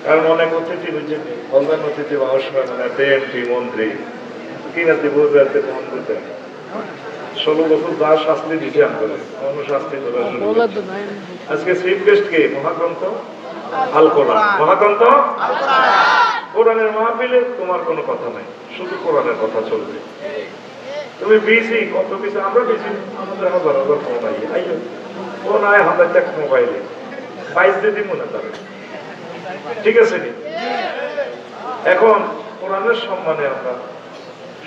কারণ অনেক অতিথি বুঝছেন প্রধান অতিথি মানুষ মানে এমপি মন্ত্রী কিনাতে বলবে ফোন করতে 16 বছর যা শাস্তি দিতে করে অন্য শাস্তি করা শুরু করেছে। আজকে চিফ গেস্ট কে? মহাগ্রন্থ আল কোরআন। মহাগ্রন্থ কোরআনের মাহফিলে তোমার কোনো কথা নাই, শুধু কোরআনের কথা চলবে। তুমি বিজি কত কিছু, আমরা বিজি, আমাদের হাজার হাজার ফোন আইয়ে ফোন আয় 1000 টাকা মোবাইলে 22 দিয়ে দিব না তার, ঠিক আছে নি? এখন কোরআনের সম্মানে আমরা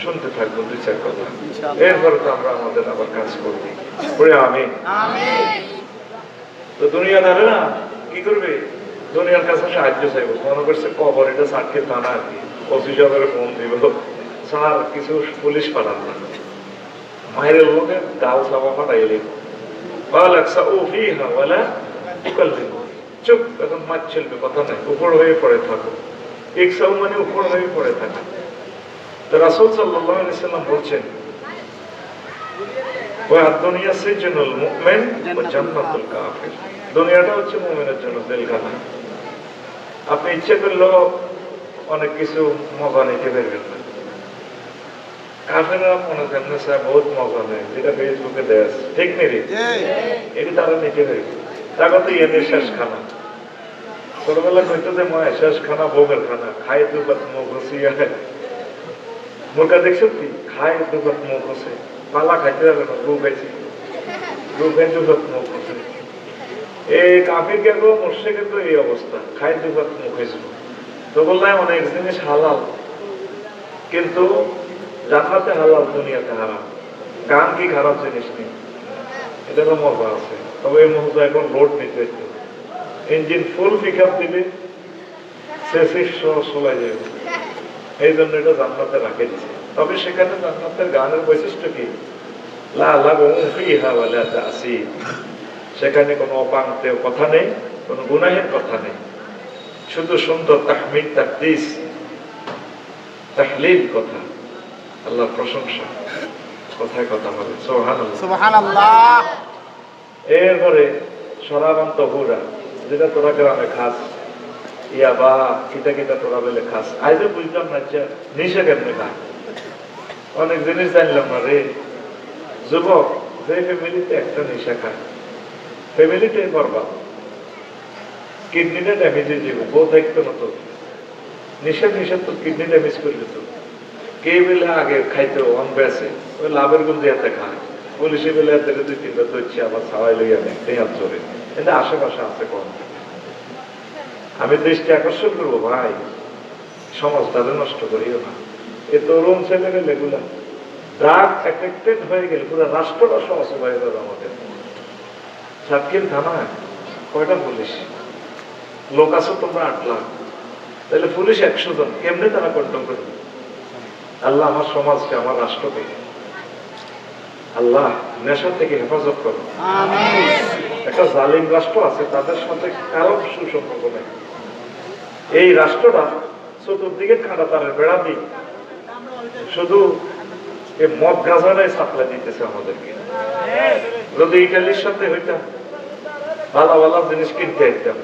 শুনতে থাকবো 2-4 কথা, এরপরে তো আমরা আমাদের আবার কাজ করবো। আমি তো দুনিয়াদারে না কি করবে, দুনিয়ার কাছে সাহায্য চাইবো, মনে করছে কবর এটা সাক্ষীর থানা আর কি, ওসি সাহেবের ফোন দিব, স্যার কিছু পুলিশ পাঠান না, মায়ের লোকের দাও সাবা পাঠাইলে চুপ, এখন মাছ চলবে, কথা নাই, উপর হয়ে পড়ে থাকো। ইকসাউ মানে উপর হয়ে পড়ে থাকা। তো রাসূল সাল্লাল্লাহু আলাইহি সাল্লাম বলছেন দুনিয়া সিজনুল মুমিন ওয়া জান্নাতুল কাফির, দুনিয়াটা হচ্ছে মুমিনের জন্য জেলখানা। আপনি ইচ্ছে করলেও অনেক কিছু মজা নিতে পারবেন না। কাফেররা মনে করেন স্যার বহুত মজা নেয়, যেটা ফেসবুকে দেয়, ঠিক নেই রে, এটি তারা নিতে পারবে। তাকে তো এনে শেষ খানা, ছোটবেলা কইতো যে মা শেষ খানা ভোগের খানা, খাই দুবার মুখ ঘষিয়া মুরগা দেখছো কি খায় দুবার মুখ ঘষে, পালা খাইতে পারবে না, গু খাইছি, গু খাই দুবার মুখ ঘষে। এই কাফির কে গো মুর্শিকে তো এই অবস্থা, খাই দুবার মুখ ঘষব। তো বললাম অনেক জিনিস হালাল, কিন্তু জান্নাতে হালাল, দুনিয়াতে হারাম। গান কি খারাপ জিনিস নেই, এটারও মজা আছে, তবে এই মজা এখন লোড নিতে হইতো। ইঞ্জিন ফুল পিক আপ দিলে চলে যাবে, এই জন্য এটা জান্নাতে রাখে দিচ্ছে। তবে সেখানে জান্নাতের গানের বৈশিষ্ট্য কি, সেখানে কোনো অপাঙ্ক্তেয় কথা নেই, কোনো গুনাহের কথা নেই, শুধু সুন্দর তাহমিদ তাকদিস তাহলিল কথা, আল্লাহর প্রশংসা, কথায় কথা বলে সুবহানাল্লাহ সুবহানাল্লাহ। এরপরে শরাবান তহুরা, যেটা তোরা গ্রামে খাস, ইয়া বা কিটা কিটা তোরা বলে খাস, আজও বুঝলাম না নিশা কেমনে খায়, অনেক জিনিস জানলাম না রে। যুবক যে ফ্যামিলিতে একটা নেশা খায়, ফ্যামিলিতে বরবাদ, কিডনিটা ড্যামেজ হয়ে যাবে, বউ থাকতো না তো, নেশা তো কিডনি ড্যামেজ করবে তো। কে বেলে আগে খাইতো অন বেছে, ওই লাভের গুঞ্জি হাতে খায়, পুলিশে বেলে হাতে 2-3টা ধরছে, আবার ছাওয়াই লইয়া নেয়, এই হাত ধরে। এটা আশেপাশে আছে কম। আমি দৃষ্টি আকর্ষণ করবো ভাই, সমাজটাকে নষ্ট করিও না। এ তরুণ ছেলেরা লেগুলা ড্রাগ অ্যাডিক্টেড হয়ে গেলে পুরো রাষ্ট্রটা সহজ হয়ে যাবে আমাদের। সাতক্ষীর থানায় কয়টা পুলিশ লোক আছো তোমরা? 8 লাখ, তাহলে পুলিশ 100 জন, কেমনে তারা কন্ট্রোল করবে? আল্লাহ আমার সমাজকে, আমার রাষ্ট্রকে আল্লাহ নেশা থেকে হেফাজত করো। একটা জালিম রাষ্ট্র আছে, তাদের সাথে কারো সুসম্পর্ক নেই। এই রাষ্ট্রটা চতুর্দিকে কাঁটা তারের বেড়া দিই, শুধু এই মদ গাঁজারাই সাপ্লাই দিতেছে আমাদেরকে। যদি ইটালির সাথে হইতাম, ভালো ভালো জিনিস কিনতে হইতাম,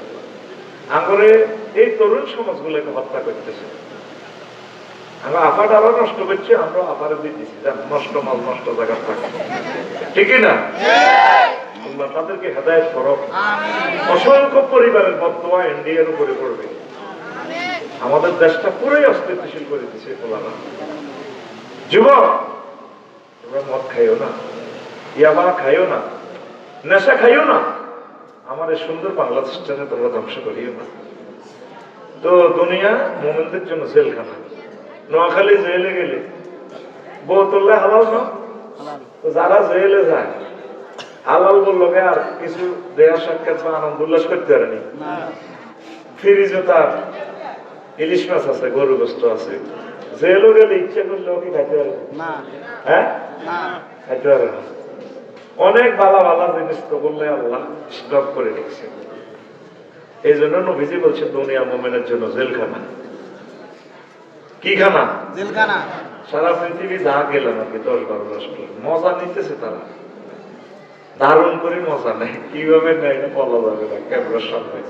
আঙ্গরে এই তরুণ সমাজগুলোকে হত্যা করতেছে। আমরা আফার আরো নষ্ট করছি, আমরা আফারে দিতেছি, নষ্ট মাল নষ্ট জায়গা থাকে, ঠিকই না? তাদেরকে হেদায়েত করো। অসংখ্য পরিবারের বদদোয়া ইন্ডিয়ার উপরে পড়বে, আমাদের দেশটা পুরোই অস্তিত্বশীল করে দিচ্ছে। যুবক তোমরা মদ খাইও না, ইয়াবা খাইও না, নেশা খাইও না, আমার এই সুন্দর বাংলাদেশটাকে তোমরা ধ্বংস করিও না। তো দুনিয়া মুমিনদের জন্য জেলখানা। নোয়াখালী জেলে গেলে বোতলে হালাল না, তো যারা জেলে যায় হালাল বললো আর কিছু দেয়া সাক্ষাৎ বা আনন্দ উল্লাস করতে পারেনি। ফ্রিজে তার ইলিশ মাছ আছে, গরু গোস্ত আছে, জেলও গেলে ইচ্ছা করলেও কি খাইতে পারে না? হ্যাঁ, খাইতে পারে না। অনেক ভালো ভালো জিনিস তো বললে আল্লাহ স্টক করে রেখেছে। এই জন্য নবীজি বলছে দুনিয়া মুমিনের জন্য জেলখানা। কি খানা? জেলখানা। সারা পৃথিবী যা গেলাম আর কি 10-12 রাষ্ট্র মজা নিতেছে, তারা দারুণ করে মজা নেয়। কিভাবে নেয় না বলা যাবে না ক্যামেরার সামনে।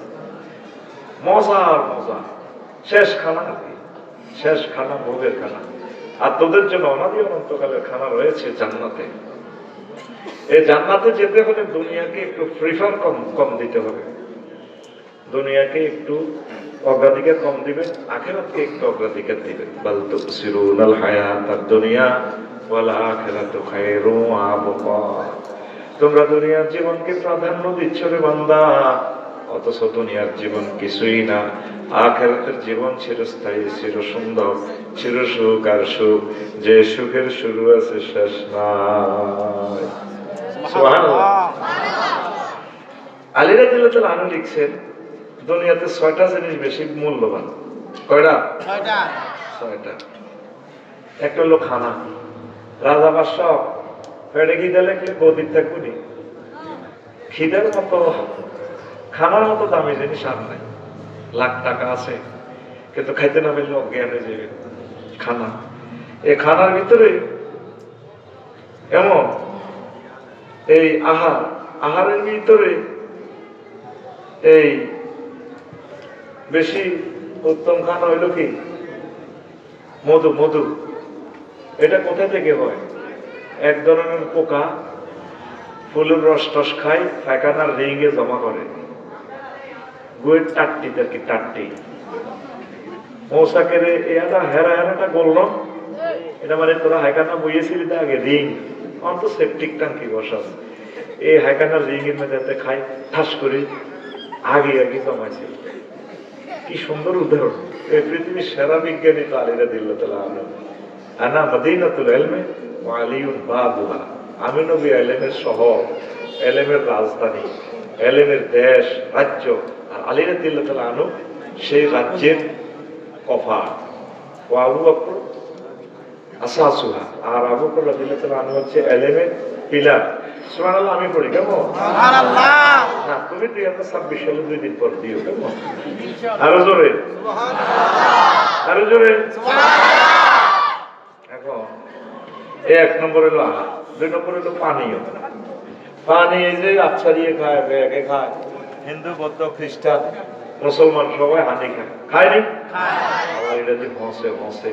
মজা আর মজা, শেষ খানা আর কি, শেষ খানা, ভোগের খানা। আর তোদের জন্য অনাদি অনন্তকালের খানা রয়েছে জান্নাতে। এই জান্নাতে যেতে হলে দুনিয়াকে একটু প্রিফার কম দিতে হবে, দুনিয়াকে একটু অগ্রাধিকার কম দিবেন, আখিরাতকে একটু অগ্রাধিকার দিবেন। বাল তুসিরুনাল হায়াতাদ দুনিয়া ওয়াল আখিরাতু খায়রুম ওয়া আবকা। তোমরা দুনিয়ার জীবনকে প্রাধান্য দিচ্ছ রে বান্দা, অথচ দুনিয়ার জীবন কিছুই না। আখিরাতের জীবন চিরস্থায়ী, চির সুন্দর, চির সুখ আর সুখ, যে সুখের শুরু আছে শেষ নাই। সুবহানাল্লাহ। আলী রাদিয়াল্লাহু আনহু লিখছেন, দুনিয়াতে 6টা জিনিস বেশি মূল্যবান। কয়টা? 6টা। একটা হলো খানা। রাজা বাদশাহ পেটে খিদে লাগলে গদির থাকুনি, খিদের মতো খানার মতো দামি জিনিস আর নাই। লাখ টাকা আছে কিন্তু খাইতে না পারলে অজ্ঞান হয়ে যাবে। খানা, এই খানার ভিতরে এমন এই আহারের ভিতরে এই বেশি উত্তম খানা হইল কি? মধু। এটা কোথা থেকে হয়? এক ধরনের পোকা ফুলের রস টস খায়, পায়খানার রিঙে জমা করে, গুয়ের টাট্টিতে আর কি, টাট্টি মৌসাকের হেরাটা বললাম, এটা মানে তোরা হাইখানা বইয়েছিলি তো আগে, রিং অন্ত সেপটিক ট্যাঙ্কি বসা, এই হাইখানার রিং এর মধ্যে খাই, ঠাস করে আগে জমাইছে। কি সুন্দর উদাহরণ! এই পৃথিবীর সেরা বিজ্ঞানী তো আলী রাদিয়াল্লাহু আনহু। আনা মদিনাতুল ইলমি ওয়া আলিয়ুন বাবুহা। আমি নবী ইলমের শহর, ইলমের রাজধানী, ইলমের দেশ, রাজ্য, আর আলী রাদিয়াল্লাহু আনহু সেই রাজ্যের কফা। ওয়া আবু বকর আসাসুহা, আর আবু বকর রাদিয়াল্লাহু আনহু হচ্ছে ইলমের পিলার। সুবহানাল্লাহ। আমি পড়ি কেমন? সুবহানাল্লাহ। না, তুমি 2026 সালে 2 দিন পর দিও কেমন? আরো জোরে সুবহানাল্লাহ, আরো জোরে সুবহানাল্লাহ। এখন 1 নম্বর হলো আহার, 2 নম্বর হলো পানীয়। পানি এই যে আচ্ছারিয়ে খায়, ব্যাগে খায়, হিন্দু, বৌদ্ধ, খ্রিস্টান, মুসলমান সবাই হানি খায়, খায়নি? খায়। এটা যে হসে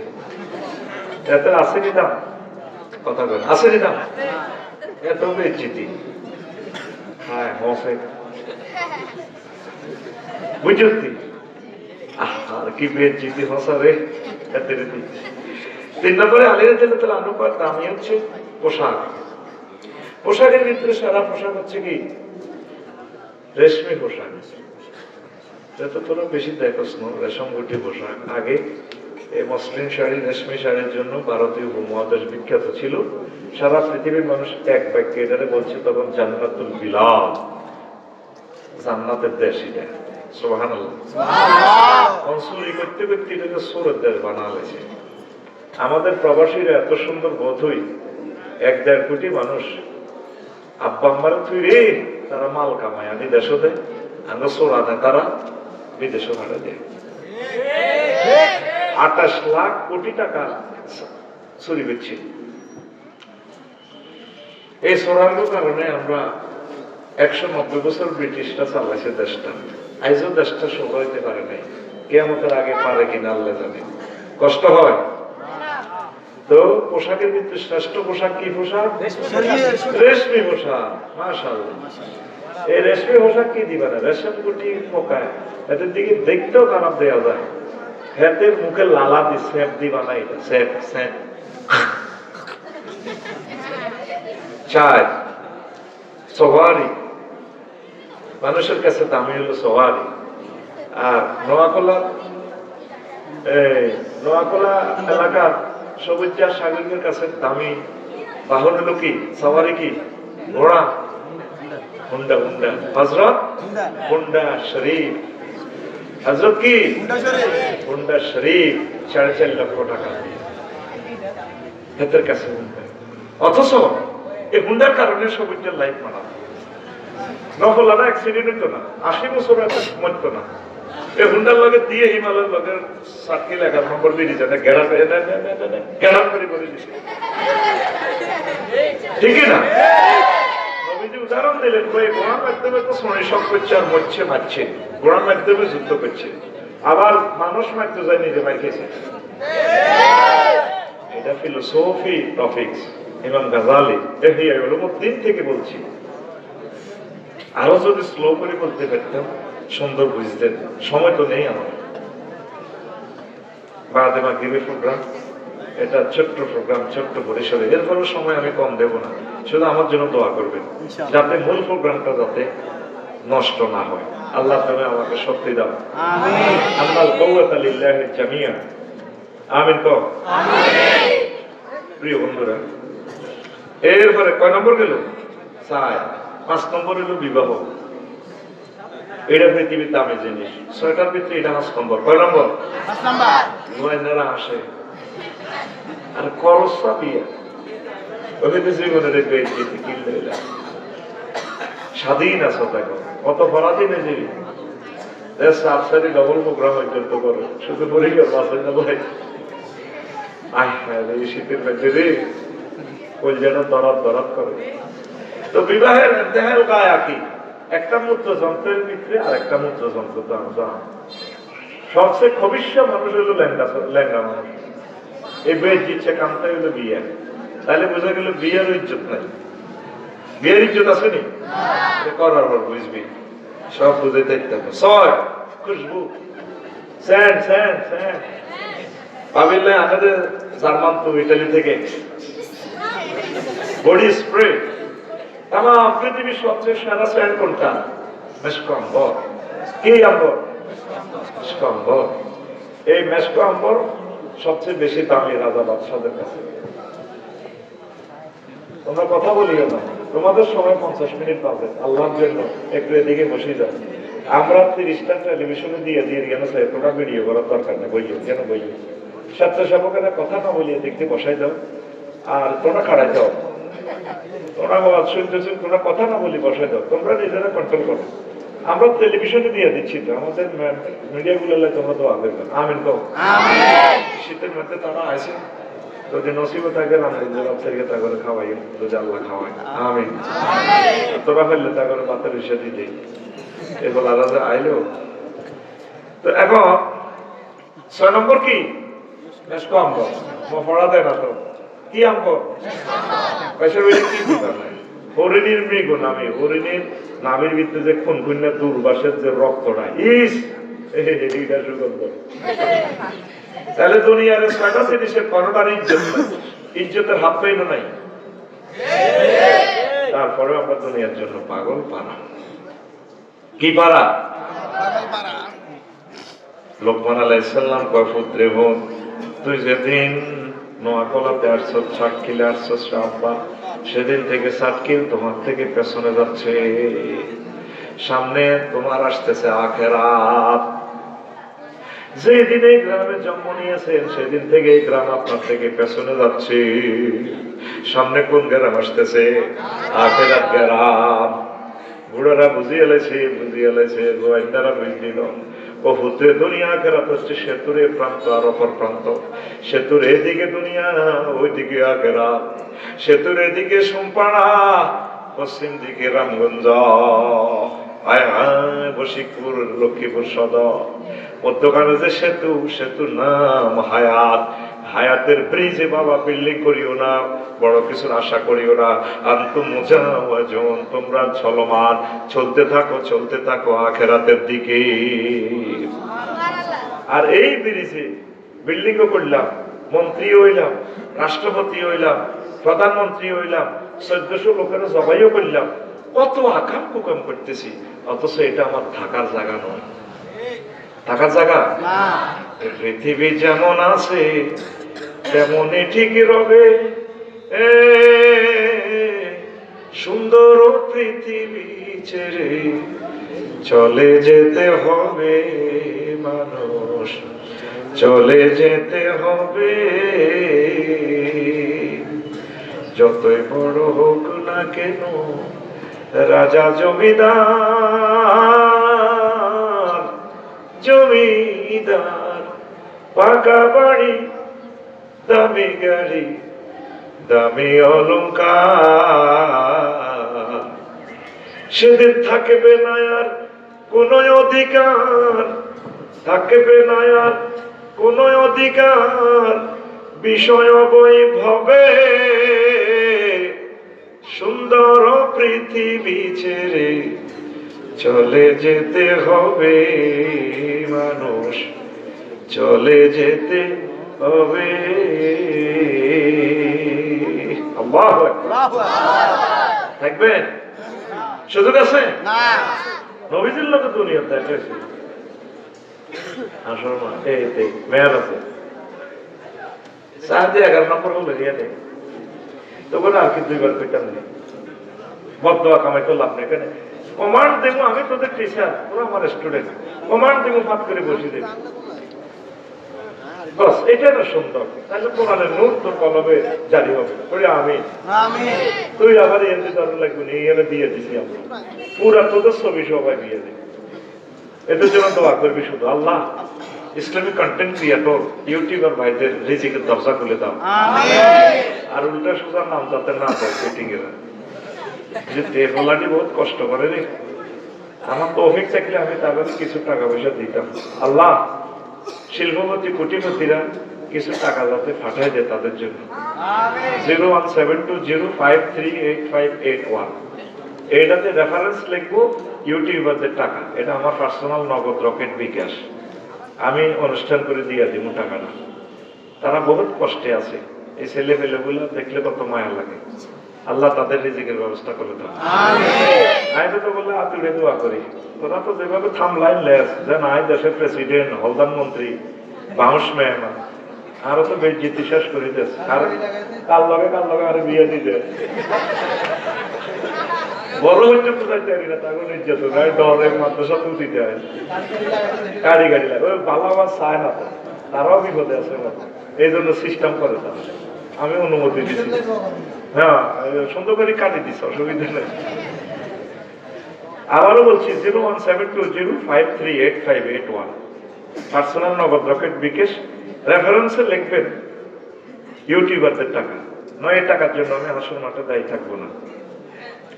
এতে আছে কি দাম? কথা বলেন, আছে কি দাম? এত বেচিতি হ্যাঁ হসে বুঝতি, আর কি বেচিতি হসা রে। 3 নম্বরে আলী রাদিয়াল্লাহু আনহু দামি হচ্ছে পোশাক। পোশাকের ভিতরে সারা পোশাক হচ্ছে কি? রেশমি পোশাক। এটা তোরা বেশি দেখোস না, রেশম গুটি পোশাক। আগে এই মসলিন শাড়ি, রেশমি শাড়ির জন্য ভারতীয় উপমহাদেশ বিখ্যাত ছিল। সারা পৃথিবীর মানুষ এক বাক্যে এটারে বলছে তখন জান্নাতুল বিলাদ, জান্নাতের দেশ। এটা সুবহানাল্লাহ। চুরি করতে করতে এটাকে সুরের দেশ বানালেছে। আমাদের প্রবাসীরা এত সুন্দর বোধই, 1-1.5 কোটি মানুষ আব্বা আম্মারা তুই রে, তারা মাল কামায় আনি দেশও দেয়, আঙ্গ সোরা নেয়, তারা বিদেশও ভাড়া দেয়। 28 লাখ কোটি টাকা চুরি করছি। এই চোরার কারণে আমরা 190 বছর ব্রিটিশরা চালাইছে দেশটা, আইজও দেশটা সফল হইতে পারে নাই। কিয়ামতের আগে পারে কিনা আল্লাহ জানে। কষ্ট হয় তো। পোশাকের ভিতরে শ্রেষ্ঠ পোশাক কি পোশাক? রেশমি পোশাক। মাশাআল্লাহ। এই রেশমি পোশাক কি দিবা না? রেশম গুটি পোকায় এদের দিকে দেখতেও খারাপ দেওয়া যায়। হেতের মুখে লালা দি স্যাপ দিবা না, এটা স্যাপ স্যাপ। 4 সওয়ারি, মানুষের কাছে দামি হলো সওয়ারি। আর নোয়াকোলা এলাকার সবুজা সাগরের কাছে দামি বাহন হলো কি? সওয়ারি কি? ঘোড়া। হুন্ডা। হযরত হুন্ডা শরীফ। হযরত কি? হুন্ডা শরীফ। 4.5 লক্ষ টাকা হেতের কাছে হুন্ডা। অথচ এই হুন্ডার কারণে সবুজের লাইফ মারা নফলারা অ্যাক্সিডেন্ট হইতো না, 80 বছর একটা মরতো না। এই হুন্ডার লগে দিয়ে হিমালয়ের লগে সার্কেল 11 নম্বর বেরিয়ে যায়, গেড়া করে করে দিছে। ঠিকই না? নবীজি উদাহরণ দিলেন, ঘোড়ার মাধ্যমে তো শ্রমিক করছে আর মরছে, মারছে, ঘোড়ার মাধ্যমে যুদ্ধ করছে। আবার মানুষ মারতে যায় নিজে মার খেয়েছে। এটা ফিলোসফি টপিকস, ইমাম গাজালি ইহইয়া উলুমুদ্দিন থেকে বলছি। আরো যদি স্লো করে বলতে পারতাম সুন্দর বুঝতেন, সময় তো নেই আমার। বাদে মাগরিবের প্রোগ্রাম, এটা ছোট্ট প্রোগ্রাম, ছোট্ট পরিসরে, এরপরও সময় আমি কম দেব না। শুধু আমার জন্য দোয়া করবেন যাতে মূল প্রোগ্রামটা যাতে নষ্ট না হয়। আল্লাহ তুমি আমাকে শক্তি দাও, আমিন। আল্লাহর কুওয়াতা লিল্লাহি জামিয়া, আমিন তো আমিন। প্রিয় বন্ধুরা, এরপরে কয় নম্বর গেল? 4। 5 নম্বর হলো বিবাহ। এটা পৃথিবীর দামি জিনিস। 6টার ভিতরে এটা 5 নম্বর। কয় নম্বর? 5 নম্বর। গোয়েন্দারা আসে আর খরচটা বিয়ে ওই জীবনের বেদিতে কিনলে স্বাধীন আছে তাকে কত ফরাদি নেই ডবল প্রোগ্রাম পর্যন্ত করো, শুধু পরিবার বাসায় না ভাই। এই শীতের মধ্যে রে ওই যেন দরাত দরাত করে। তো বিবাহের দেহের গায়ে আঁকি একটা মূত্র যন্ত্রের ভিতরে আর একটা মূত্র যন্ত্র তো আমরা সবচেয়ে খবিষ্য মানুষ হলো ল্যাংড়া মানুষ। এই বেশ দিচ্ছে কামটাই হলো বিয়ে। তাহলে বোঝা গেল বিয়ের ইজ্জত নাই। বিয়ের ইজ্জত আছে নি? করার পর বুঝবি সব বুঝে দেখতে হবে। 6 খুশবু, স্যান্ড স্যান্ড স্যান্ড ভাবিলে আমাদের জার্মান তো ইটালি থেকে বডি স্প্রে। আমার পৃথিবীর সবচেয়ে সেরা স্যান্ড কোনটা? মেসকো আম্বর। কি আম্বর? মেসকো আম্বর। এই মেসকো আম্বর সবচেয়ে বেশি দামি রাজা বাদশাদের কাছে। তোমরা কথা বলিও না, তোমাদের সময় 50 মিনিট পাবে আল্লাহর জন্য একটু এদিকে বসে যাও। আমরা 30টা টেলিভিশনে দিয়ে কেন তোমরা ভিডিও করার দরকার নেই, বইও কেন বইও। স্বেচ্ছাসেবকেরা কথা না বলিয়ে দেখতে বসাই দাও আর তোমরা খাড়াই দাও। তোমরা শুনতেছেন, তোমরা কথা না বলি বসাই দাও, তোমরা নিজেরা কন্ট্রোল করো। আমরা টেলিভিশনে দিয়ে দিচ্ছি তো, আমাদের মিডিয়া গুলো তোমরা তো আগে আমিন তো। শীতের মধ্যে তারা আসে যদি নসিব থাকে তা করে খাওয়াই, যদি আল্লাহ খাওয়াই আমিন। তোরা ফেললে তা করে বাতের হিসা দিতে এগুলো আলাদা আইলো। তো এখন 6 নম্বর কি? মেসকো আম্বর। পড়া দেয় না তো কি আম্বর? পয়সা বেড়ে কি দোকান নাই। হরিণীর মৃগ নামে, হরিণীর নামের ভিতরে যে খুনখুন্যা দুর্বাসের যে রক্তটা, ইস এইটা সুগন্ধ। তাহলে দুনিয়ার 6টা জিনিসের কোনটার ইজ্জত নাই, ইজ্জতের হাত পাইল নাই। তারপরে আমরা দুনিয়ার জন্য পাগল পারা। কি পারা? লোকমান আলাইহিস সালাম কয় পুত্রে বোন, তুই যেদিন নোয়াকলাতে আসছো, সাতকিলে আসছো আব্বা, সেদিন থেকে সাতকিল তোমার থেকে পেছনে যাচ্ছে, সামনে তোমার আসতেছে আখেরাত। যেদিন এই গ্রামে জন্ম নিয়েছেন সেদিন থেকে এই গ্রাম আপনার থেকে পেছনে যাচ্ছে। সামনে কোন গ্রাম আসতেছে? আখেরাত গ্রাম। বুড়ারা বুঝিয়ে এলেছে, গোয়েন্দারা বুঝলিল। ও পুত্রে, দুনিয়া আখেরাত হচ্ছে সেতুর এ প্রান্ত আর অপর প্রান্ত। সেতুর এদিকে দুনিয়া, ওইদিকে আখেরাত। সেতুর এদিকে সোমপাড়া, পশ্চিম দিকে রামগঞ্জ, বশিকপুর, লক্ষ্মীপুর সদর। মধ্যখানে যে সেতু, সেতুর নাম হায়াত। হায়াতের ব্রিজে বাবা বিল্ডিং করিও না, বড় কিছুর আশা করিও না। আনতুম মুজাওয়াজুন, তোমরা চলমান, চলতে থাকো আখেরাতের দিকে। আর এই ব্রিজে বিল্ডিংও করলাম, মন্ত্রী হইলাম, রাষ্ট্রপতি হইলাম, প্রধানমন্ত্রী হইলাম, 1400 লোকের জবাইও করলাম, কত আকাম কুকাম করতেছি, অথচ এটা আমার থাকার জায়গা নয়। থাকার জায়গা না। পৃথিবী যেমন আছে তেমনই ঠিক রবে, সুন্দর পৃথিবী ছেড়ে চলে যেতে হবে মানুষ, চলে যেতে হবে। যতই বড় হোক না কেন রাজা জমিদার, পাকা বাড়ি, দামি গাড়ি, দামি অলংকার, সেদিন থাকবে না আর কোন অধিকার। থাকবে না আর কোন অধিকার বিষয় বৈভবে, সুন্দর পৃথিবী ছেড়ে চলে যেতে হবে মানুষ, চলে যেতে হবে। আল্লাহু আকবার। থাকবেন? সুযোগ আছে না? নবীজির লোক দুনিয়া দেখাইছে। আসল না, এই মেয়ার আছে। সাহায্যে 11 নম্বর হলো গিয়ে নেই। তখন আর কি 2 বার পেতাম নেই। বদদোয়া কামাই তো লাভ নেই। এখানে কমান্ড দেবো, আমি তোদের টিচার, তোরা আমার স্টুডেন্ট, কমান্ড দেবো, ফাঁক করে বসিয়ে দেবো। বস এটা না সুন্দর। তাহলে কোরআনের নূর তোর কলমে জারি হবে। আমি তুই আবার এনে ধরে লাগবে না, এনে দিয়ে দিছি আমরা পুরা তোদের ছবি সবাই দিয়ে দিই। এদের জন্য দোয়া করবি শুধু, আল্লাহ ইসলামিক কন্টেন্ট ক্রিয়েটর ইউটিউবার ভাইদের রিজিকের দরজা খুলে দাও। আর উল্টা সোজা নাম যাতে না দেয় মিটিং এর যে টেবলাটি বহুত কষ্ট করে রে। আমার তো অভিজ্ঞ থাকলে আমি তাদের কিছু টাকা পয়সা দিতাম। আল্লাহ শিল্পপতি কোটিপতিরা কিছু টাকা যাতে পাঠায় দেয় তাদের জন্য। 01720538581 এইটাতে রেফারেন্স লিখবো ইউটিউবারদের টাকা। এটা আমার পার্সোনাল নগদ রকেট বিকাশ। আমি অনুষ্ঠান করে দিয়ে দিব টাকাটা। তারা বহুত কষ্টে আছে। এই ছেলে পেলেগুলো দেখলে কত মায়া লাগে। আল্লাহ তাদের রিজিকের ব্যবস্থা করে দাও। আমি তো বললে আতুড়ে দোয়া করি। তোরা তো যেভাবে থামলাইন লেস যে নাই দেশের প্রেসিডেন্ট, হলদার মন্ত্রী, বাউন্স মেহমান, আরো তো বেজ্জিতি শেষ করে দিয়েছে। আর কাল লগে আরো বিয়ে দিতে বড় হচ্ছে বুঝাইতে পারি না, তখন ইজ্জত গাড়ি ডরে মাদ্রাসা তুল দিতে হয়, গাড়ি লাগে ওই ভালো আবার চায় না তো, তারাও বিপদে আছে। এই জন্য সিস্টেম করে তারা, আমি অনুমতি দিচ্ছি। হ্যাঁ সুন্দর করে কাটি দিচ্ছে, অসুবিধা নেই। আবারও বলছি 01720538581 পার্সোনাল নগদ রকেট বিকাশ। রেফারেন্সে লিখবেন ইউটিউবারদের টাকা। নয় টাকার জন্য আমি আসল মাঠে দায়ী থাকবো না।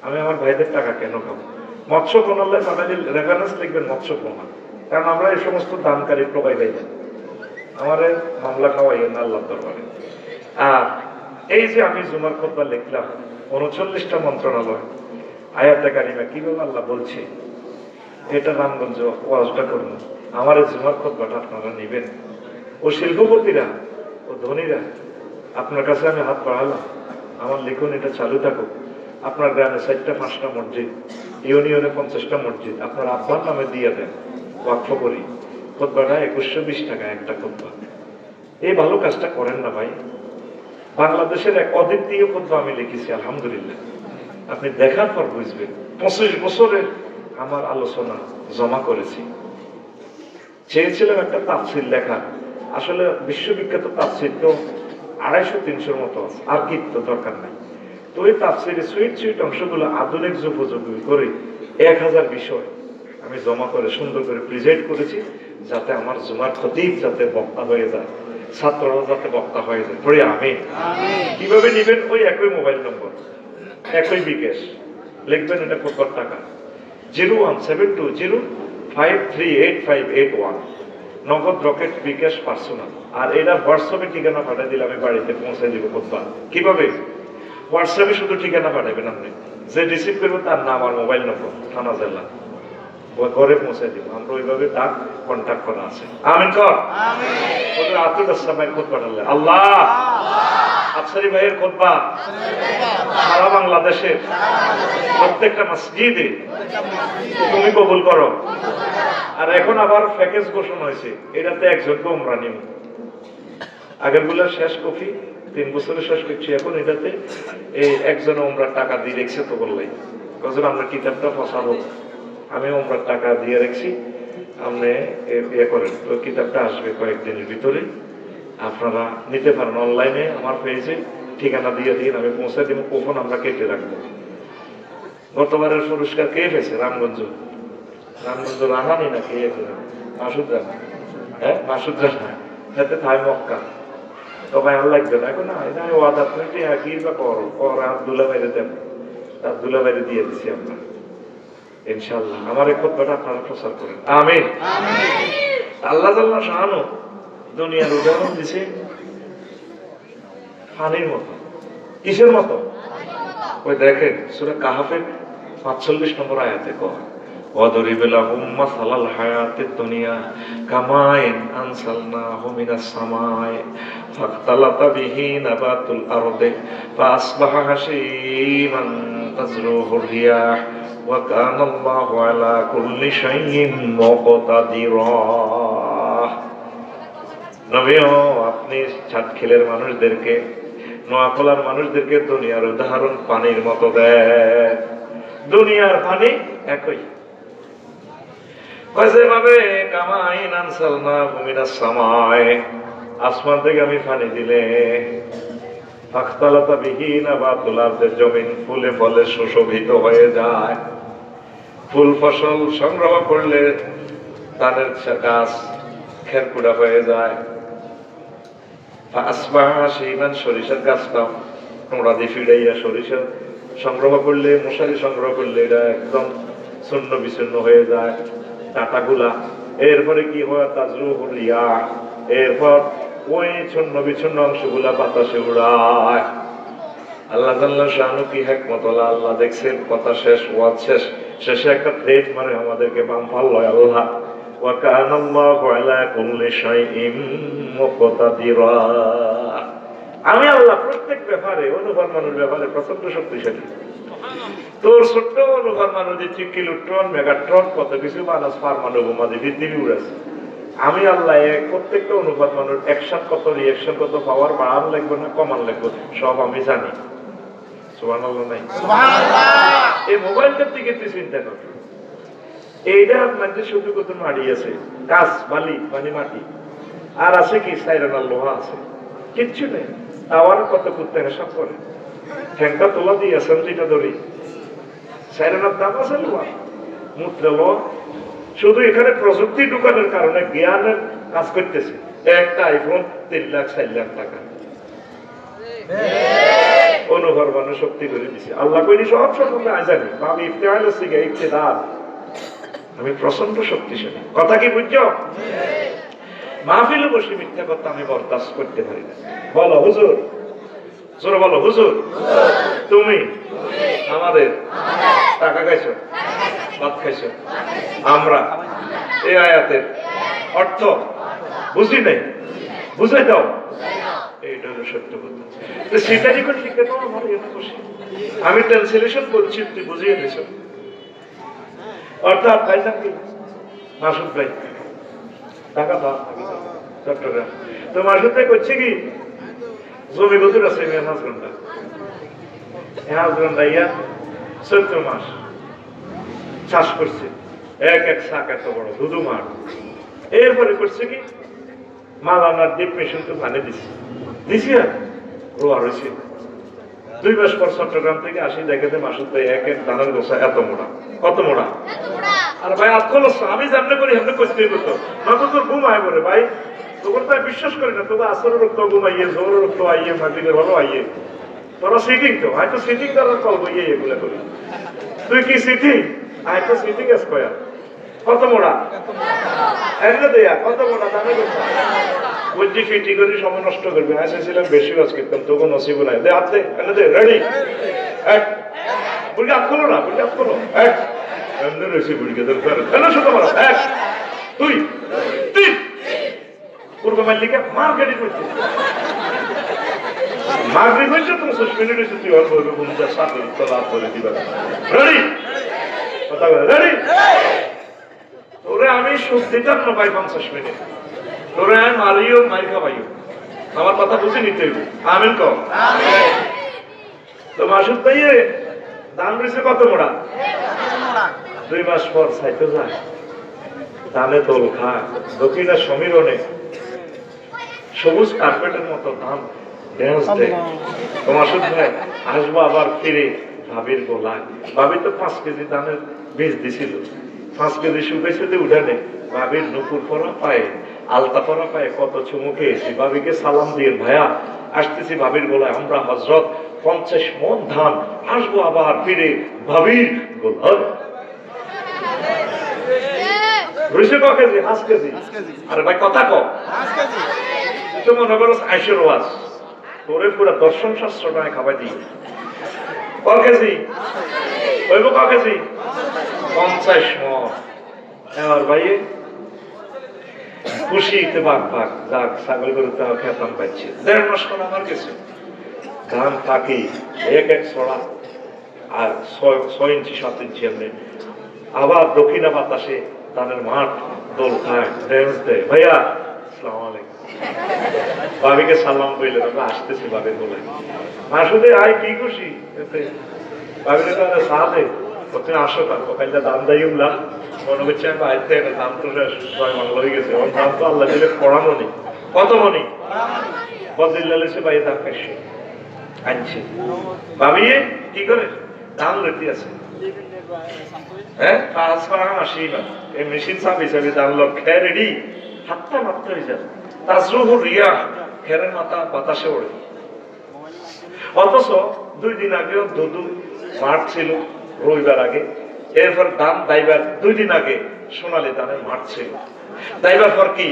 আমি আমার ভাইদের টাকা কেন খাবো? মৎস্য প্রণালয় পাঠালে রেফারেন্স লিখবেন মৎস্য প্রণাল, কারণ আমরা এই সমস্ত দানকারী প্রবাই না। আমার মামলা খাওয়াই না আল্লাহ দরবারে। আর এই যে আমি জুমার খুতবা লিখলাম 39টা মন্ত্রণালয় আয়াতে কারিমা কিভাবে আল্লাহ বলছে, এটা রামগঞ্জ ওয়াজটা করুন। আমার এই জুমার খুতবাটা আপনারা নিবেন। ও শিল্পপতিরা, ও ধনীরা, আপনার কাছে আমি হাত বাড়ালাম, আমার লিখুন এটা চালু থাকুক। আপনার গ্রামে 4টা 5টা মসজিদ, ইউনিয়নে 50টা মসজিদ আপনার আব্বার নামে দিয়ে দেন, ওয়াকফ করি। খুতবাটা 2120 টাকা একটা খুতবা। এই ভালো কাজটা করেন না ভাই। বাংলাদেশের এক অদ্বিতীয় খুতবা আমি লিখেছি, আলহামদুলিল্লাহ। আপনি দেখার পর বুঝবেন। 25 বছরের আমার আলোচনা জমা করেছি। চেয়েছিলাম একটা তাফসীর লেখা। আসলে বিশ্ববিখ্যাত তাফসীর তো 250-300 মতো আছে, আর কি তো দরকার নাই। তো এই তাফসীরের সুইট অংশগুলো আধুনিক উপযোগী করে 1000 বিষয় আমি জমা করে সুন্দর করে প্রেজেন্ট করেছি, যাতে আমার জুমার খতিব যাতে বক্তা হয়ে যায়, ছাত্ররা যাতে বক্তা হয়ে যায়। পড়ে আমি কিভাবে নিবেন? ওই একই মোবাইল নম্বর, একই বিকাশ লিখবেন, এটা খুতবার টাকা 01720538581 নগদ রকেট বিকাশ পার্সোনাল। আর এটা হোয়াটসঅ্যাপে ঠিকানা পাঠিয়ে দিলে আমি বাড়িতে পৌঁছে দিব খুতবা। কিভাবে? হোয়াটসঅ্যাপে শুধু ঠিকানা পাঠাবেন আপনি, যে রিসিভ করবে তার নাম আর মোবাইল নম্বর, থানা জেলা, ঘরে পৌঁছে দিব। আমরা ওইভাবে তার কন্ট্যাক্ট করা আছে। আমিন কর। ওদের আতুল আসসালামের খুতবা আল্লাহ আল্লাহ আফসারি ভাইয়ের খুতবা সারা বাংলাদেশের প্রত্যেকটা মসজিদে তুমি কবুল করো। আর এখন আবার প্যাকেজ ঘোষণা হয়েছে, এটাতে একজনকে উমরা নিব। আগের গুলো শেষ কপি 3 বছরে শেষ করছি, এখন এটাতে এই একজন উমরার টাকা দিয়ে রেখেছে। তো বললাই কজন আমরা কিতাবটা ফসাবো, আমি উমরার টাকা দিয়ে রেখেছি, আপনি ইয়ে করেন। তো কিতাবটা আসবে কয়েকদিনের ভিতরে, আপনারা নিতে পারেন অনলাইনে। আমার পেজে ঠিকানা দিয়ে দিন, আমি পৌঁছে দিব। কুপন আমরা কেটে রাখবো। গতবারের পুরস্কার কে পেয়েছে? রামগঞ্জ রানানি না কে? মাসুদ রানা। হ্যাঁ মাসুদ রানা, যাতে থাই মক্কা। তবে আর লাগবে না এখন। না ওয়াদা কি বা কর আব্দুল্লাহ বাইরে দেন, আব্দুল্লাহ বাইরে দিয়ে দিচ্ছি আমরা ইনশাল্লাহ। আমার এই খুতবাটা আপনারা প্রচার করেন। আমিন। আল্লাহ জাল্লা শাহানু দুনিয়ার উদাহরণ দিছে পানির মতো। কিসের মতো? ওই দেখেন সূরা কাহাফের ৪৫ নম্বর আয়াতে কয় ওয়াদরিব লাহুম মাসালাল হায়াতিদ দুনিয়া কামাইন আনসালনাহু মিনাস সামাই ফাখতালাতা বিহি নাবাতুল আরদি ফাআসবাহা হাশীমান তাজরুহুর রিয়াহ ওয়া কানা আল্লাহু আলা কুল্লি শাইইন মুকতাদিরা। নবীও আপনি ছাটখিলের মানুষদেরকে, নোয়াখলার মানুষদেরকে দুনিয়ার উদাহরণ পানির মতো দেয়। দুনিয়ার পানি একই, যেভাবে কামাইন আনসালনাহু মিনাস সামাই, আসমান থেকে আমি পানি দিলে ফাখতালাতা বিহি নাবাতুল আরদি, জমিন ফুলে ফলে সুশোভিত হয়ে যায়। ফুল ফসল সংগ্রহ করলে ধানের গাছ খেরকুড়া হয়ে যায়। সরিষার গাছটা নোড়া দিয়ে ফিরাইয়া সরিষা সংগ্রহ করলে, মশারি সংগ্রহ করলে এটা একদম শূন্য বিচ্ছিন্ন হয়ে যায় ডাটাগুলা। এরপরে কি হয়? তাজরুহুর রিয়াহ, এরপর ওই ছন্ন বিচ্ছিন্ন অংশগুলা বাতাসে উড়ায়। আল্লাহ তাআলা শানু কি হিকমত, আল্লাহ দেখছেন কথা শেষ, ওয়াজ শেষ, শেষে একটা থ্রেট মারে আমাদেরকে, বাম পাল্লায় আল্লাহ ওয়া কানা আল্লাহু আলা কুল্লি শাইইন মুকতাদিরা। আমি আল্লাহ প্রত্যেক ব্যাপারে, অনুপরমাণুর ব্যাপারে প্রচন্ড শক্তিশালী। তোর ছোট্ট অনুপরমাণু যে কিলোট্রন, মেগাট্রন, কত কিছু মানুষ পারমাণু বোমা দিয়ে পৃথিবী উড়েছে। আমি আল্লাহ প্রত্যেকটা অনুপরমাণুর অ্যাকশন কত, রিঅ্যাকশন কত, পাওয়ার বাড়ান লাগবে না কমান লাগবে সব আমি জানি। সুবহানাল্লাহ নাই? সুবহানাল্লাহ। এই মোবাইলটার দিকে তুই চিন্তা কর, এইটা আপনাদের শুধু কত মাটি আছে, কাঁচ, বালি, পানি, মাটি, আর আছে কি সাইরানার লোহা আছে, কিচ্ছু নেই। আবার কত করতে সব করে ঠ্যাংটা তোলা দিয়ে যেটা ধরি, সাইরানার দাম আছে লোহা, মুদ্রা লোহা। শুধু এখানে প্রযুক্তি ঢুকানোর কারণে জ্ঞানের কাজ করতেছে। একটা আইফোন ৩ লাখ ৪ লাখ টাকা অনুভরমানো শক্তি করে দিছে আল্লাহ। কইনি সব সম্বন্ধে আজানি আমি ইফতিহাল সিগে ইফতিদার, আমি প্রচন্ড শক্তিশালী। কথা কি বুঝছো? মাহফিলে বসে মিথ্যা কথা আমি বরদাস্ত করতে পারি না। বলো হুজুর, জোরে বলো হুজুর, তুমি আমাদের টাকা খাইছো, ভাত খাইছো, আমরা এই আয়াতের অর্থ বুঝি নাই, বুঝাই দাও। এইটা হলো সত্য কথা। সেটা যখন শিখে দাও আমার এখানে বসে আমি ট্রান্সলেশন বলছি, তুই বুঝিয়ে দিছ। অর্থাৎ ভাইজান কি মাসুদ ভাই টাকা দাও চট্টগ্রাম, তো মাসুদ ভাই করছে কি জমি বদুর আছে 5 ঘন্টা, 5 ঘন্টা ইয়া 14 মাস চাষ করছে, এক এক শাক এত বড় দুধু মাঠ। এরপরে করছে কি মাল আনার ডিপ মেশিন তো পানি দিছি আর রোয়া রয়েছে। 2 মাস পর চট্টগ্রাম থেকে আসি, দেখাতে মাসুদ ভাই এক এক দানার গোসা এত মোড়া, কত মোড়া। আর ভাই আজকাল আমি জানলে করি এমনি করতে করতো না, তো তোর ঘুম আয় বলে ভাই তোর তো বিশ্বাস করি না, তবু আসরের রক্ত ঘুমাইয়ে, জোরের রক্ত আইয়ে, মাটিকে ভালো আইয়ে, তোরা সিটিং তো হয়তো সিটিং করার কল বইয়ে এগুলো করি। তুই কি সিটিং? হয়তো সিটিং এস কয়া কত মোড়া এগুলো দেয়া কত মোড়া দামে করতো বুঝছি ফিটি করে সময় নষ্ট করবে। আসেছিলাম বেশি কাজ করতাম, তবু নসিব নাই। দে হাত দে, এনে দে, রেডি এক বুড়ি হাত খোলো না, বুড়ি হাত খোলো এক এমনি রয়েছে বুড়িকে দরকার এনে শুধু মারা এক 2 3 পূর্ব মাল্লিকা মার গাড়ি করছে মাগরি হয়েছে তুমি 6 মিনিট হয়েছে, তুই অল্প হবে বন্ধুদের সাথে তো রাত বলে দিবা। রেডি কথা বলে রেডি। তোরে আমি সুখ দিতাম না ভাই 50 মিনিট, তোরে আমি মারিও মারি খাবাইও, আমার কথা বুঝে নিতে হইব। আমিন কও আমিন। তো মাসুদ ভাইয়ে দাম রয়েছে কত মোড়া? 2 মাস পর চাইতে যায় ধানে দোল খায়, দক্ষিণা সমীরণে সবুজ কার্পেটের মতো ধান ড্যান্স দেয়। তো মাসুদ ভাই আসবো আবার ফিরে ভাবির গোলায়। ভাবি তো 5 কেজি ধানের বীজ দিছিল, 5 কেজি শুকাইছে উঠানে। ভাবির নুপুর পরা পায়ে, আলতা পরা পায়ে কত চুমু খেয়েছি। ভাবিকে সালাম দিয়ে ভাইয়া আসতেছি ভাবির গোলায়, আমরা হযরত 50 মণ ধান আসবো আবার ফিরে ভাবির গোলায়। রয়েছে ক কেজি? 5 কেজি। আরে ভাই কথা কও, তুই মনে করো 80 ওয়াজ তোরে পুরো দর্শন শাস্ত্র নয় খাবার দিই। ক কেজি হইব? ক কেজি? 50 মণ। এবার ভাই খুশিতে বাঘ বাঘ যাক ছাগল গরু তাও খেতাম পাচ্ছি। 1.5 মাস পর আমার কিছু ধান থাকি এক এক ছড়া আর 6 ইঞ্চি 7 ইঞ্চি এমনি। আবার দক্ষিণা বাতাসে ধানের মাঠ দোল খায়, ড্যান্স দেয়। ভাইয়া আসসালামু আলাইকুম, ভাবিকে সালাম কইলে আমরা আসতেছি ভাবির বলায় আসলে আয় কি খুশি ভাবিকে তো সাথে তুমি আসো কালকে দাম দাই উঠলাম মনে করছে আমি আইতে দাম তো ছয় বাংলা হয়ে গেছে। ওর দাম তো আল্লাহ দিলে পড়ানো নেই। কত মনি বদিল্লালে ভাই দাম কাশি আনছে ভাবি কি করে দাম লইতে আছে। হ্যাঁ 5 না এই মেশিন চাপি চাপি দাম লোক খেয়ে রেডি হাতটা মারতে হয়ে যাবে। তাজরুহু রিয়া খেরের মাথা বাতাসে ওড়ে। অথচ 2 দিন আগেও দুদু মাঠ ছিল রবিবার আগে। এরপর ধান দাইবার 2 দিন আগে সোনালী ধানের মাঠ ছিল। দাইবার পর কি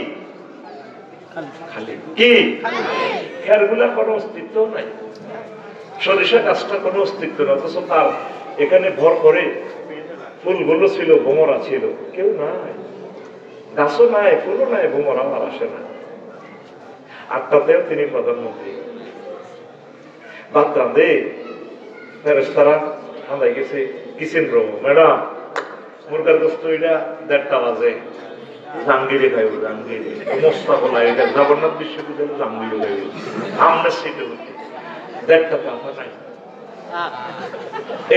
খালি কি খেরগুলার কোনো অস্তিত্ব নাই। সরিষা গাছটা কোনো অস্তিত্ব নেই। অথচ তার এখানে ভর করে ফুলগুলো ছিল, ভোমরা ছিল, কেউ নাই, গাছও নাই, ফুলও নাই, ভোমরা আর আসে না। 8টাতেও তিনি প্রধানমন্ত্রী। বাদ দে ফেরেশতারা হালাই গেছে কিচেন রুম। ম্যাডাম মুরগার গোস্ত এটা 1:30টা বাজে জাঙ্গিরে খাইব, জাঙ্গিরে মোস্তাফলা এটা জগন্নাথ বিশ্ববিদ্যালয় জাঙ্গিরে খাইব আমরা সিটে উঠি 1:30টাতে আসা নাই।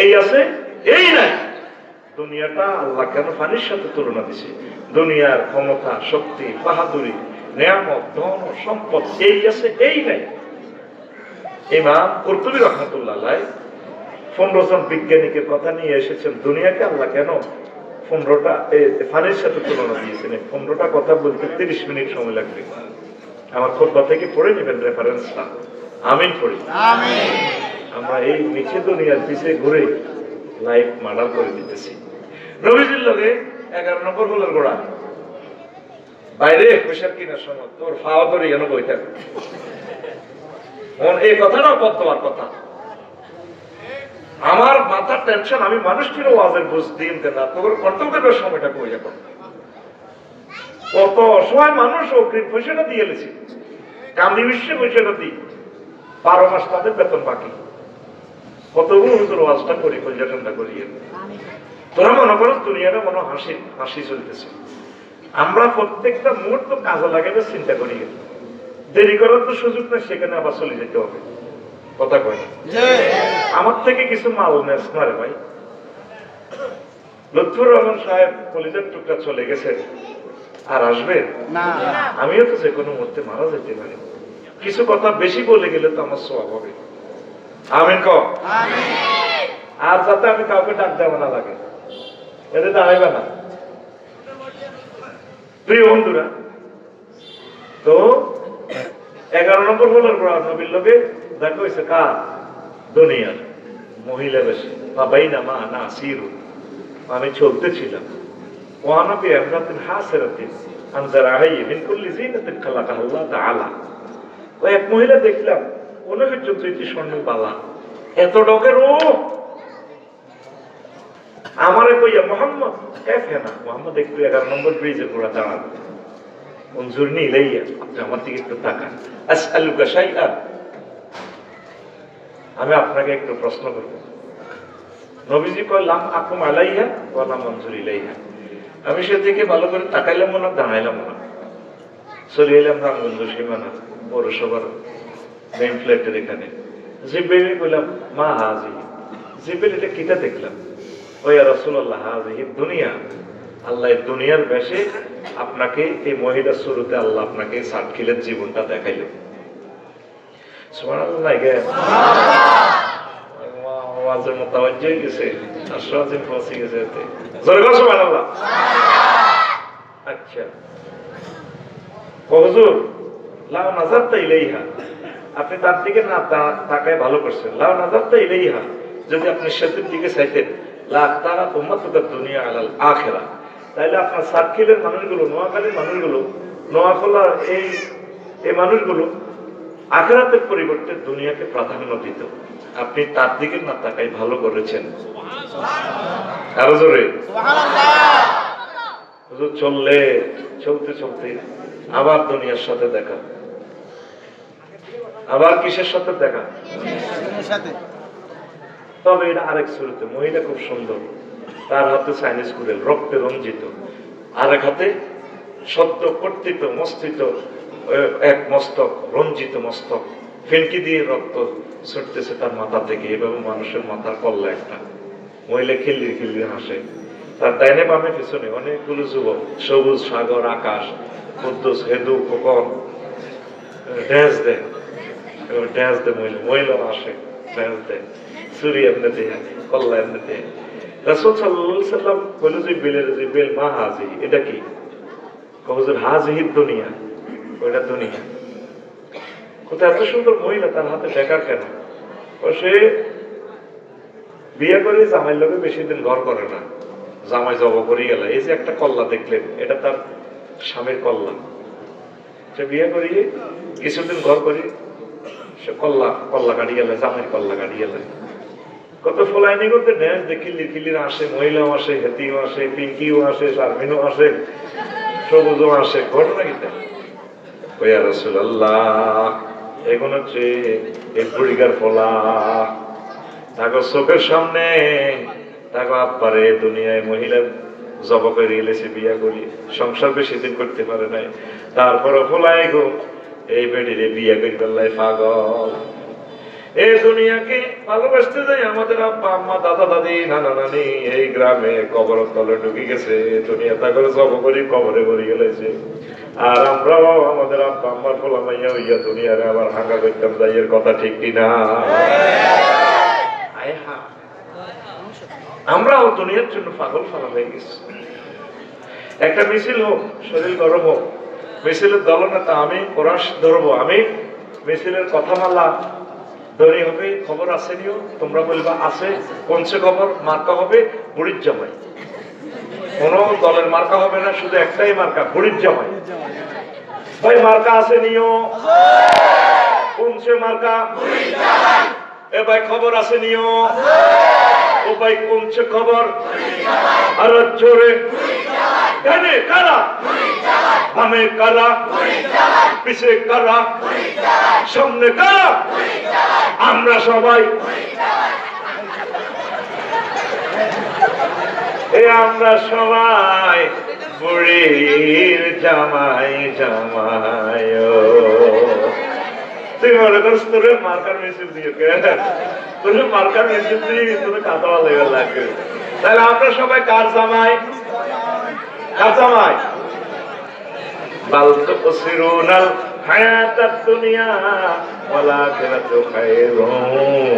এই আছে এই নাই। দুনিয়াটা আল্লাহ কেন পানির সাথে তুলনা দিছে? দুনিয়ার ক্ষমতা, শক্তি, বাহাদুরি, নিয়ামত, ধন, সম্পদ এই আছে এই নাই। ইমাম কুরতুবী রাহমাতুল্লাহ আলাইহি 15 জন বিজ্ঞানীকে কথা নিয়ে এসেছেন দুনিয়াকে আল্লাহ কেন 15টা পানির সাথে তুলনা দিয়েছেন। 15টা কথা বলতে 30 মিনিট সময় লাগবে। আমার খুতবা থেকে পড়ে নেবেন রেফারেন্সটা। আমিন পড়ি আমিন। আমরা এই নিচে দুনিয়ার পিছে ঘুরে লাইফ মার্ডার করে দিতেছি। নবীজির লগে 11 নম্বর হলের গোড়া বাইরে পোশাক কেনার সময় তোর ফাওয়া ধরে যেন বই থাকে। এই কথাটা বর্তমান কথা। আমার মাথার টেনশন, আমি মানুষটির ওয়াজের বুঝ দিন না তোর কন্ট্রোল করার সময়টা কই এখন। কত অসহায় মানুষ অগ্রিম পয়সাটা দিয়ে এলেছি, গান্ধী বিশ্বে পয়সাটা দিই, 12 মাস তাদের বেতন বাকি। কতগুলো হুজুর ওয়াজটা করি, কলজাটা করি। তোরা মনে করো দুনিয়াটা মনে হাসি হাসি চলতেছে। আমরা প্রত্যেকটা মুহূর্ত কাজে লাগাবে চিন্তা করি। দেরি করার তো সুযোগ নেই, সেখানে আবার চলে যেতে হবে। কথা কয় আমার থেকে কিছু মাল নেস না রে ভাই। লুৎফুর রহমান সাহেব কলিজার টুকরা চলে গেছে, আর আসবে না। আমিও তো যে কোনো মুহূর্তে মারা যেতে পারি। কিছু কথা বেশি বলে গেলে তো আমার স্বভাব হবে। আমিন ক আর যাতে আমি কাউকে ডাক দেওয়া না লাগে, এতে দাঁড়াইবে না। প্রিয় বন্ধুরা, তো 11 নম্বর হলের পর নবীর লোকে দেখা হয়েছে কার? দুনিয়ার মহিলা বেশি বাবাই না মা না সিরু। আমি চলতেছিলাম ওয়ানাবি আমরাতিন হাসিরাতিন আনজারাহি মিন কুল্লি জিনাতিন খালাকাহু আল্লাহ তাআলা। ওই এক মহিলা দেখলাম ওনাকে 14টি স্বর্ণের বালা, এত ডকের ও আমারে কইয়া মোহাম্মদ কেফে না মোহাম্মদ একটু 11 নম্বর ব্রিজের পুরা দাঁড়ান উনজুরনি ইলাইয়া, আপনি আমার দিকে একটু তাকান। আসআলুকা শাইআন, আমি আপনাকে একটু প্রশ্ন করব। নবীজি কয় লাম আকুম আলাইহা ওয়া লাম আনজুর ইলাইহা। আমি সেদিকে ভালো করে তাকাইলাম না, দাঁড়াইলাম না, চলে এলাম রামগঞ্জ সীমানা পৌরসভার মেইন ফ্ল্যাটের এখানে। জিব্রাইল কইলাম মা হাজি। জিব্রাইল এটা কিটা দেখলাম? ও ইয়া রাসূলুল্লাহ হাযিহি দুনিয়া, আল্লাহ দুনিয়ার বেশে আপনাকে এই মহিলার শুরুতে আল্লাহ আপনাকে সাতখিলের জীবনটা দেখাইল। সুবহানাল্লাহ গে ওয়াজের মুতাওয়াজ্জিহ হয়ে গেছে, আশরাফিন পৌঁছে গেছে এতে। জোরে বলো সুবহানাল্লাহ। আচ্ছা ও হুজুর লাউ নাযারতা ইলাইহা, আপনি তার দিকে না তাকায় ভালো করছেন। লাউ নাযারতা ইলাইহা, যদি আপনি সেদিন দিকে চাইতেন লা তারা উম্মাতুকা দুনিয়া আলাল আখিরা, তাইলে আপনার সার্কিলের মানুষগুলো, নোয়াখালীর মানুষগুলো, নোয়াখোলার এই মানুষগুলো আখিরাতের পরিবর্তে দুনিয়াকে প্রাধান্য দিত। আপনি তার দিকে না তাকাই ভালো করেছেন। আরো জোরে চললে চলতে চলতে আবার দুনিয়ার সাথে দেখা, আবার কিসের সাথে দেখা? তবে এটা আরেক শুরুতে মহিলা খুব সুন্দর, তার হাতে চাইনিজ কুড়েল রক্তে রঞ্জিত, আরেক হাতে সদ্য কর্তিত মস্তিত এক মস্তক, রঞ্জিত মস্তক, ফেনকি দিয়ে রক্ত ছুটতেছে তার মাথা থেকে। এভাবে মানুষের মাথার কল্লা একটা। মহিলা খিল্লির খিল্লির হাসে, তার ডাইনে বামে পিছনে অনেকগুলো যুবক, সবুজ সাগর আকাশ, কুদ্দুস হেদু খোকন ড্যান্স দেয়, ড্যান্স দেয়, মহিলা আসে ড্যান্স দেয়, চুরি এমনিতে কল্লা এমনিতে। রাসূল সাল্লাল্লাহু আলাইহি সাল্লাম বলে যে বেলের যে বেল মা হাজি, এটা কি? হুজুর হাজিহিদ দুনিয়া, ওইটা দুনিয়া। কোথায় এত সুন্দর মহিলা, তার হাতে বেকার কেন? সে বিয়ে করে জামাইয়ের লোকে বেশি দিন ঘর করে না, জামাই জব করে গেল। এই যে একটা কল্লা দেখলেন, এটা তার স্বামীর কল্লা। সে বিয়ে করিয়ে কিছুদিন ঘর করি, সে কল্লা কাটি গেলে, জামাইয়ের কল্লা কাটি গেলে। কত ফলাইনি করতে ড্যান্স দেখিলি খিলির আসে, মহিলাও আসে, হেতিও আসে, পিঙ্কিও আসে, শারমিনও আসে, সবুজও আসে। ঘটনা কি তাই? ওয়া রাসূলুল্লাহ, এখন হচ্ছে এই বুড়িগার ফলা তাকে চোখের সামনে, তাকে আব্বারে দুনিয়ায় মহিলা জব করে এলেছে বিয়া করি, সংসার বেশি দিন করতে পারে নাই, তারপরে ফলাই গো এই বেডিরে বিয়া করি পেলাই পাগল। এই দুনিয়াকে ভালোবাসতে যাই আমাদের আব্বা আম্মা দাদা দাদি নানা নানি এই গ্রামে কবরের তলে ঢুকে গেছে, দুনিয়া তা করে জব করি কবরে করি গেলেছে। আর আমরাও আমাদের আব্বা আম্মার ফলা মাইয়া হইয়া দুনিয়ারে আবার হাঙ্গা করতাম যাই, এর কথা ঠিক কিনা? আমরাও দুনিয়ার জন্য পাগল ফালা হয়ে গেছি। একটা মিছিল হোক, শরীর গরম হোক, মিছিলের দলনেতা আমি, কোরআন ধরবো আমি, মিছিলের কথা মালা ধরে হবে, খবর আছে নিও, তোমরা বলবা আছে, কোনছে খবর, মার্কা হবে বুড়ির জামাই। কোন দলের মার্কা হবে না, শুধু একটাই মার্কা, বুড়ির জামাই। ভাই মার্কা আছে নিও, কোনছে মার্কা? এ ভাই খবর আছে নিও, ও ভাই কোনছে খবর? আর জোরে কানে কারা, বামে কারা, পিছে কারা, সামনে কারা? আমরা সবাই আমরা সবাই বুড়ির জামাই জামাই। তুই মনে করিস তোর মার্কার মিছিল দিয়ে, তোর মার্কার মিছিল দিয়ে তোর কাঁথা লেগে লাগবে। তাহলে আমরা সবাই কার জামাই? কার জামাই? বাল তুসিরুনাল হায়াতাদ দুনিয়া ওয়াল আখিরাতু খায়রুন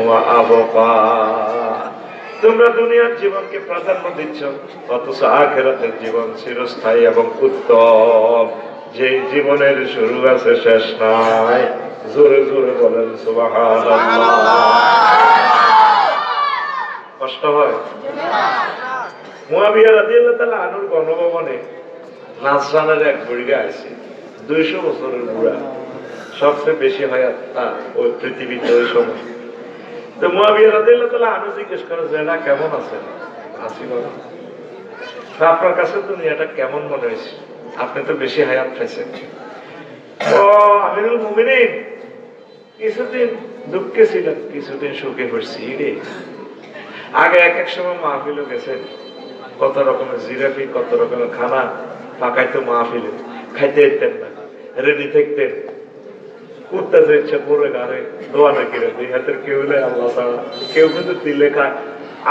ওয়া আবকা। তোমরা দুনিয়ার জীবনকে প্রাধান্য দিচ্ছ, অথচ আখিরাতের জীবন চিরস্থায়ী এবং উত্তম, যে জীবনের শুরু আছে শেষ নাই। জোরে জোরে বলেন সুবহানাল্লাহ। কষ্ট হয়? মুআবিয়া রাদিয়াল্লাহু তাআলা আনহুর গণভবনে নাসরানের এক বুড়িগা আছে, 200 বছরের বুড়া, সবচেয়ে বেশি হায়াত তার ওই পৃথিবীতে ওই সময়। তো মুআবিয়া রাদিয়াল্লাহু তাআলা আনহু জিজ্ঞেস করে যে না কেমন আছেন? আছি বাবা। আপনার কাছে দুনিয়াটা কেমন মনে হয়েছে? আপনি তো বেশি হায়াত পাইছেন। ও আমিরুল মুমিনিন, কিছুদিন দুঃখে ছিলেন, কিছুদিন সুখে পড়ছি রে। আগে এক এক সময় মাহফিলও গেছেন, কত রকমের জিরাফি, কত রকমের খানা পাকাইতো মাহফিলে, খাইতে যেতেন না, রেডি থাকতেন, কুত্তা যে ইচ্ছা পরে গাড়ে দোয়া না কিনে দুই হাতের কেউ নেই আল্লাহ ছাড়া, কেউ কিন্তু দিলে খায়।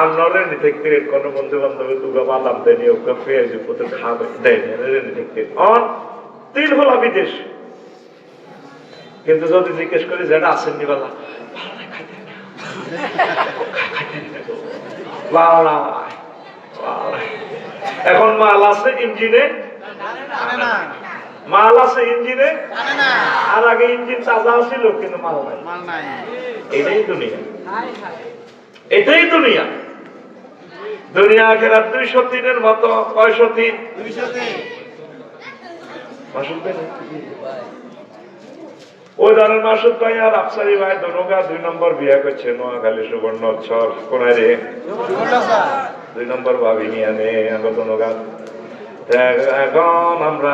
আমরা রেডি থাকতে কোনো বন্ধু বান্ধবের দুগা বাদাম দেয়নি, ওকে পেঁয়াজ পোতে খাবে দেয়নি, রেডি থাকতে অন 3 হলা বিদেশ। কিন্তু যদি জিজ্ঞেস করি যেটা আসেননি বেলা এখন মাল আছে ইঞ্জিনে, মাল আছে ইঞ্জিনে, আর আগে ইঞ্জিন তাজা ছিল কিন্তু মাল নাই। এটাই দুনিয়া, এটাই দুনিয়া। দুনিয়া আখিরাত 203 এর মতো। 603? 203। মাসুদ ভাই ওই দানের মাসুদ ভাই আর আফসারি ভাই দোনোগা 2 নম্বর বিয়ে করছে নোয়াখালী সুবর্ণচর কোনায় রে 2 নম্বর ভাবি নিয়ে আনে আমরা দোনোগা। এখন আমরা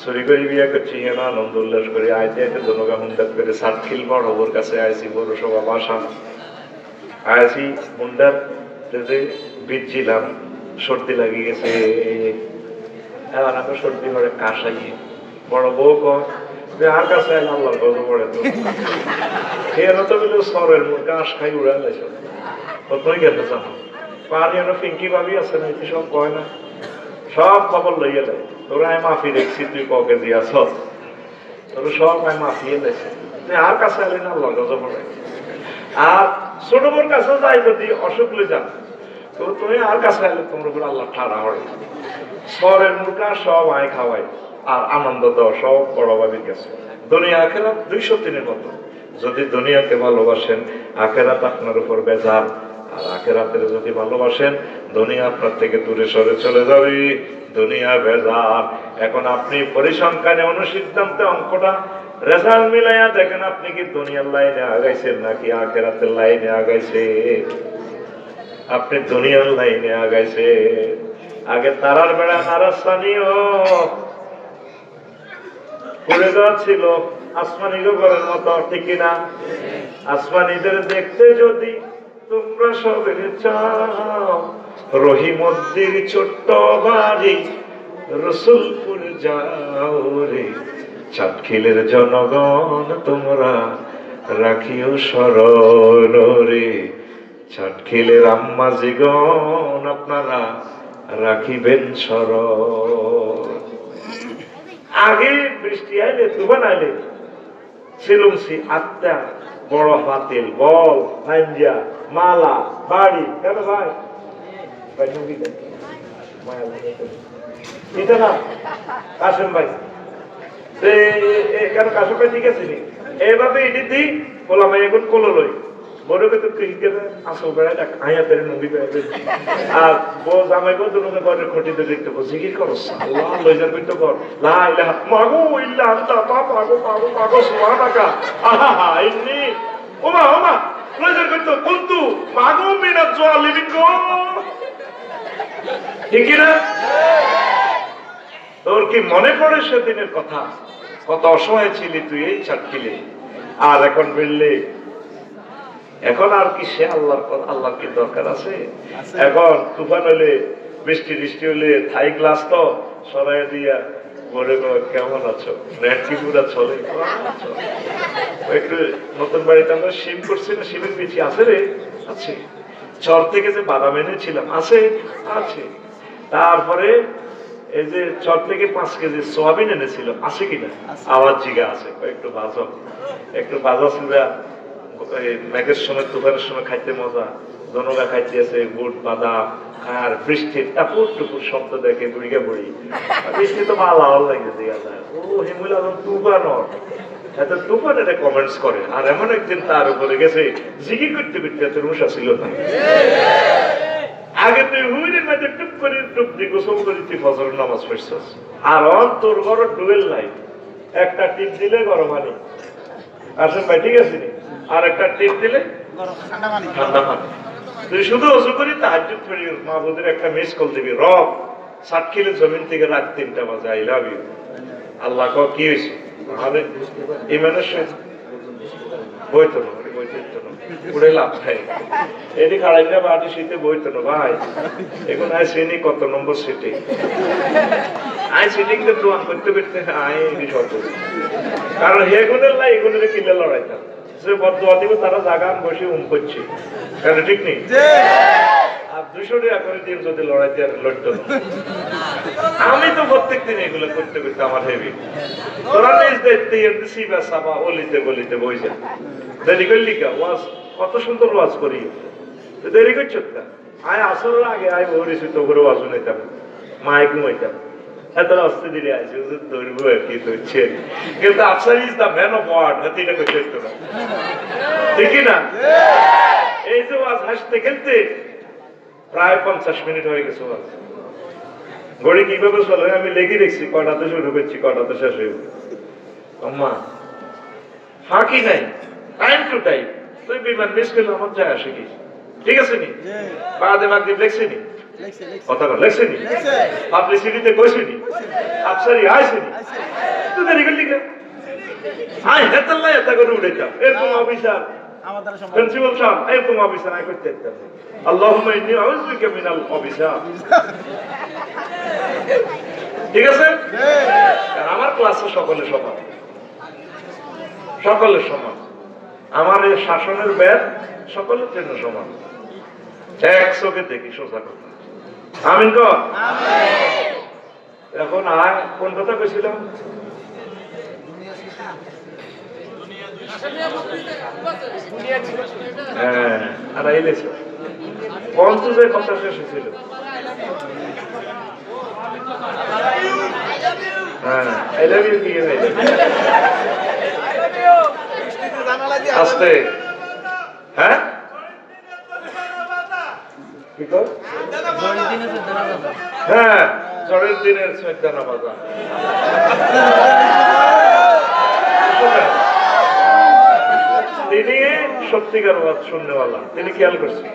চুরি করে বিয়ে করছি না আনন্দ উল্লাস করে আইতে আইতে দোনোগা হুন্ডাত করে সাতখিল বড় ওর কাছে আইসি পৌরসভা বাসা আইসি হুন্ডার বিচ্ছিলাম সর্দি লাগিয়ে গেছে। এবার আমরা সর্দি করে কাশাই বড় বউ কয় যে আর কাছে আল্লাহর গজব পড়ে তো খেয়ে তো বলে সরের কাশ খাই উড়া গেছে তুই গেতে জানো পানি আমরা পিঙ্কি ভাবি আছে না এটি সব কয় না সব খবর লইয়ে দেয় তোরা আমি মাফি দেখছি তুই ককে দিয়াছ তোর সব আমি মাফিয়ে দেখছি তুই আর কাছে এলে না আল্লাহর গজব পড়ে। আর ছোট বোর কাছে যাই যদি অসুখ লে যান তো তুমি আর কাছে এলে তোমার উপর আল্লাহ ঠাড়া হয় সরের মুখা সব আয় খাওয়াই আর আনন্দ দাও সব বড় বাবির কাছে। দুনিয়া আখেরাত 203 এর মতো। যদি দুনিয়াকে ভালোবাসেন আখেরাত আপনার উপর বেজার, আর আখেরাতের যদি ভালোবাসেন দুনিয়া আপনার থেকে দূরে সরে চলে যাবে। দুনিয়া বেজার। এখন আপনি পরিসংখ্যানে অনুসিদ্ধান্তে অঙ্কটা রেজাল্ট মিলাইয়া দেখেন আপনি কি দুনিয়ার লাইনে আগাইছেন নাকি আখেরাতের লাইনে আগাইছে। আপনি দুনিয়ার লাইনে আগাইছে। আগে তারার বেড়া নারাসানিও পুড়ে যাচ্ছিল আসমানি ঘরের মতো, ঠিক কিনা? আসমানিদের দেখতে যদি তোমরা সবে চাও রহিমদ্দির ছোট্ট বাড়ি রসুলপুর যাও রে। চাটখিলের জনগণ তোমরা রাখিও স্মরণ রে। চাটখিলের আম্মাজিগণ আপনারা রাখিবেন স্মরণ। আগে বৃষ্টি আইলে তুফান আইলে সিলুমসি আত্মা বড় পাতিল বল নাইঞ্জা মালা বাড়ি কেন ভাই না কাসেম ভাই কেন কাসেম ভাই ঠিক আছে নি এইভাবে এটি দিই বললাম এখন কোলো লই বড় তো ক্রিকেট আসল বেড়ায় আয়া পেরে নদী পেয়ে আর বউ জামাই বউ দুটোকে ঘরের খটিতে দেখতে বসে কি করো আল্লাহ লইজার করতে কর লা ইলাহা মাগো ইল্লা আনতা পাগো পাগো পাগো সুবহানাকা আহা ইন্নি ওমা ওমা লইজার করতে কুনতু মাগো মিনাত জালিমিন গো, ঠিক না? তোর কি মনে পড়ে সেদিনের কথা? কত অসহায় ছিলি তুই এই চাটখিলে, আর এখন বললে এখন আর কি সে আল্লাহর কি দরকার আছে? এখন তুফান হলে বৃষ্টি বৃষ্টি হলে থাই গ্লাস তো সরাই দিয়া বলে কেমন আছো, নেট কি পুরা চলে? একটু নতুন বাড়িতে আমরা শিম করছি না, শিমের পিছিয়ে আছে রে, আছে। চর থেকে যে বাদাম এনেছিলাম আছে, আছে। তারপরে এই যে চর থেকে 5 কেজি সোয়াবিন এনেছিল আছে কিনা? আওয়াজ জিগা আছে। একটু ভাজো, একটু ভাজা ছিলা মেঘের সময় তুফানের সময় খাইতে মজা, দনগা খাইতে আছে বুট বাদাম, আর বৃষ্টির টাপুর টুপুর শব্দ দেখে বুড়িগা বুড়ি বৃষ্টি তো ভালো লাগে দেখা যায়। ও হিমুল আলম তুফান এত তুফান এটা কমেন্টস করে। আর এমন একদিন তার উপরে গেছে জিগি করতে করতে এত রুষা ছিল না। আগে তুই হুইলের মধ্যে টুপ করে টুপ দিয়ে গোসল করে তুই ফজরের নামাজ পড়ছস, আর তোর ঘর ডুয়েল লাইট, একটা টিপ দিলে গরম পানি আসেন ভাই, ঠিক আছে নি? আর একটা টিপ দিলে ঠান্ডা পানি। তুই শুধু অজু করি তাহাজ্জুদ পড়ি, মাহবুবের একটা মিস কল দিবি, রব চাটখিলের জমিন থেকে রাত 3টা বাজে আই লাভ ইউ। আল্লাহ ক কি হয়েছে? তাহলে ইমানের সাথে বইতো না, বইতো না পুড়ে লাভ খাই এটি খাড়াইটা বাটি শীতে বইতো না ভাই। এখন আই শ্রেণী কত নম্বর সিটে আই সিটিং তে দোয়া করতে করতে আই সব কারণ হেগুনের লাই এগুনের কিলে লড়াইতাম যে বদুয়া দিব তারা জাগান বসে করছে কেন, ঠিক নেই? আর 200 টাকা করে দিয়ে যদি লড়াইতে আর লড়তো না। আমি তো প্রত্যেক দিন এগুলো করতে করতে আমার হেভি তোরা নিজ দেখতে দিছি বা সাবা অলিতে গলিতে বই যা দেরি করলি কা ওয়াজ কত সুন্দর ওয়াজ করি, দেরি করছো কা? আয় আসর আগে আয় ভরিছি তো করে ওয়াজ নিতাম, মায় ঘুমাইতাম, এত রাস্তা দিলে আছে ধরবো আর কি ধরছে। কিন্তু Afsar is the man of word, হাতে এটা করতে হতো না, ঠিক না? এই যে ওয়াজ হাসতে খেলতে প্রায় 50 মিনিট হয়ে গেছে। ঘড়ি কিভাবে চলে আমি লেগে দেখছি, কটাতে শুরু করছি কটাতে শেষ হইব। আম্মা ফাঁকি নাই, টাইম টু টাইম। তুই বিমান মিস করলে আমার যায় আসে কি? ঠিক আছে নি? বাদে মাগরিব লেখছে নি? কথা লেখছে নি? পাবলিসিটিতে কইছে নি? আফসারি আইছে নি? তুই দেরি করলি কেন? আই হেতাল্লাই এত করে উড়েতাম। এরকম অফিসার প্রিন্সিপাল সাহেব এরকম অফিসার আই করতে পারতাম। আল্লাহুম্মা ইন্নী আউযু বিকা মিনাল অফিসার। ঠিক আছে? আমার ক্লাসে সকলে সমান, সকলের সমান। আমার এই শাসনের ব্যাপ সকলের জন্য সমান। এক চোখে দেখি, সোজা কথা। আমিন কর। এখন আর কোন কথা কইছিলাম? হ্যাঁ, আর আইলেছ পঞ্চমের কথা শেষ হয়েছিল। হ্যাঁ, আই লাভ ইউ কি আস্তে। হ্যাঁ, কি কর? হ্যাঁ, ঝড়ের দিনের সৈয়দানা বাজা। তিনি সত্যিকার ওয়াজ শুননেওয়ালা, তিনি খেয়াল করছেন।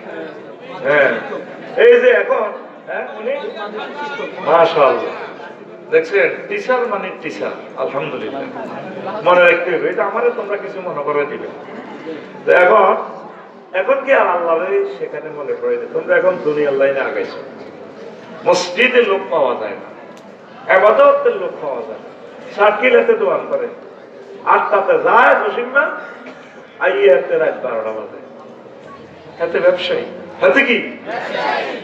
হ্যাঁ, এই যে এখন উনি মাশাআল্লাহ দেখছেন, টিচার মানে টিচার। আলহামদুলিল্লাহ, মনে রাখতে হবে এটা। আমারে তোমরা কিছু মনে করে দিবে। তো এখন কি আর আল্লাহ সেখানে মনে পড়ে না? তোমরা এখন দুনিয়ার লাইনে আগাইছো। মসজিদে লোক পাওয়া যায় না, ইবাদতের লোক পাওয়া যায় না। সার্কিল হাতে দোয়ান করে, 8টাতে যায় জসিমা, আইয়ে হাতে রাত 12টা বাজে। হাতে ব্যবসায়ী, হাতে কি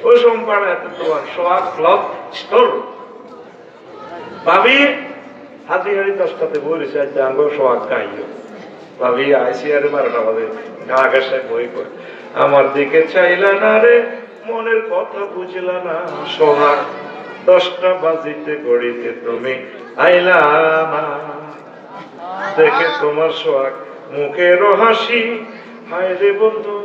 ওই সোমবার হাতে দোয়ান, সোয়াগ ক্লথ স্টোর। ভাবি হাতি হাড়ি 10টাতে বলেছে, আঙ্গ সোয়াগ খাইও। ভাবি আইসি আরে 12টা বাজে, গা ঘেঁষে বই করে, আমার দিকে চাইলা না রে, মনের কথা বুঝলা না, সোহাগ 10টা বাজিতে গড়িতে তুমি আইলা না, দেখে তোমার সোহাগ মুখের হাসি, হায় রে বন্ধু।